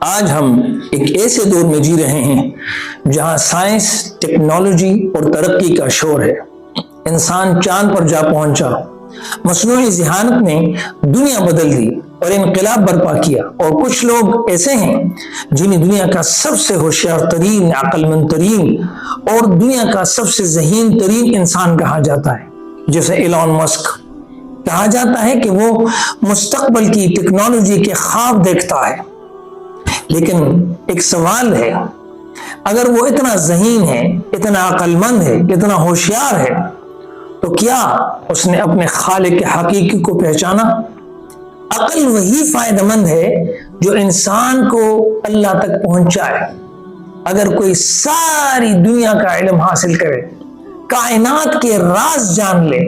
آج ہم ایک ایسے دور میں جی رہے ہیں جہاں سائنس، ٹیکنالوجی اور ترقی کا شور ہے۔ انسان چاند پر جا پہنچا، مصنوعی ذہانت نے دنیا بدل دی اور انقلاب برپا کیا، اور کچھ لوگ ایسے ہیں جنہیں دنیا کا سب سے ہوشیار ترین، عقل مند ترین اور دنیا کا سب سے ذہین ترین انسان کہا جاتا ہے، جیسے ایلون مسک۔ کہا جاتا ہے کہ وہ مستقبل کی ٹیکنالوجی کے خواب دیکھتا ہے۔ لیکن ایک سوال ہے، اگر وہ اتنا ذہین ہے، اتنا عقل مند ہے، اتنا ہوشیار ہے، تو کیا اس نے اپنے خالق حقیقی کو پہچانا؟ عقل وہی فائدہ مند ہے جو انسان کو اللہ تک پہنچائے۔ اگر کوئی ساری دنیا کا علم حاصل کرے، کائنات کے راز جان لے،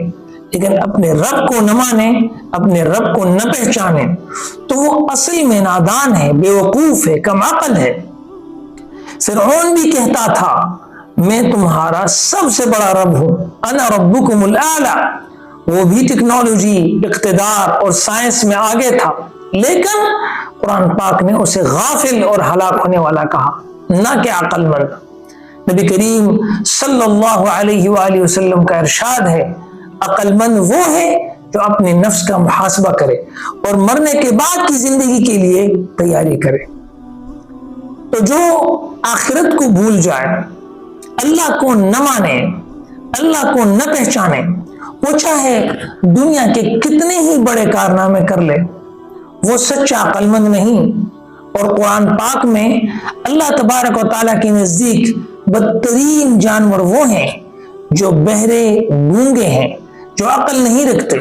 لیکن اپنے رب کو نہ مانے، اپنے رب کو نہ پہچانے، تو وہ اصل میں نادان ہے، بے وقوف ہے، کم عقل ہے۔ فرعون بھی کہتا تھا، میں تمہارا سب سے بڑا رب ہوں، انا ربکم الاعلی۔ وہ بھی ٹیکنالوجی، اقتدار اور سائنس میں آگے تھا، لیکن قرآن پاک نے اسے غافل اور ہلاک ہونے والا کہا، نہ کہ عقل مند۔ نبی کریم صلی اللہ علیہ وآلہ وسلم کا ارشاد ہے، عقل مند وہ ہے جو اپنے نفس کا محاسبہ کرے اور مرنے کے بعد کی زندگی کے لیے تیاری کرے۔ تو جو آخرت کو بھول جائے، اللہ کو نہ مانے، اللہ کو نہ پہچانے، وہ چاہے دنیا کے کتنے ہی بڑے کارنامے کر لے، وہ سچا عقل مند نہیں۔ اور قرآن پاک میں اللہ تبارک و تعالیٰ کے نزدیک بدترین جانور وہ ہیں جو بہرے، گونگے ہیں، جو عقل نہیں رکھتے۔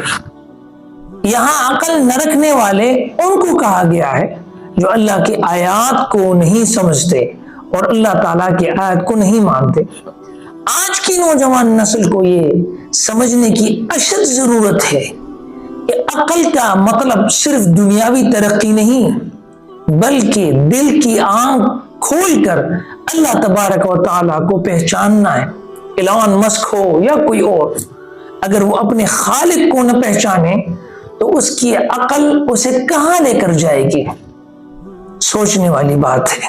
یہاں عقل نہ رکھنے والے ان کو کہا گیا ہے جو اللہ کی آیات کو نہیں سمجھتے اور اللہ تعالیٰ کی آیت کو نہیں مانتے۔ آج کی نوجوان نسل کو یہ سمجھنے کی اشد ضرورت ہے کہ عقل کا مطلب صرف دنیاوی ترقی نہیں، بلکہ دل کی آنکھ کھول کر اللہ تبارک و تعالیٰ کو پہچاننا ہے۔ ایلون مسک ہو یا کوئی اور، اگر وہ اپنے خالق کو نہ پہچانے تو اس کی عقل اسے کہاں لے کر جائے گی؟ سوچنے والی بات ہے۔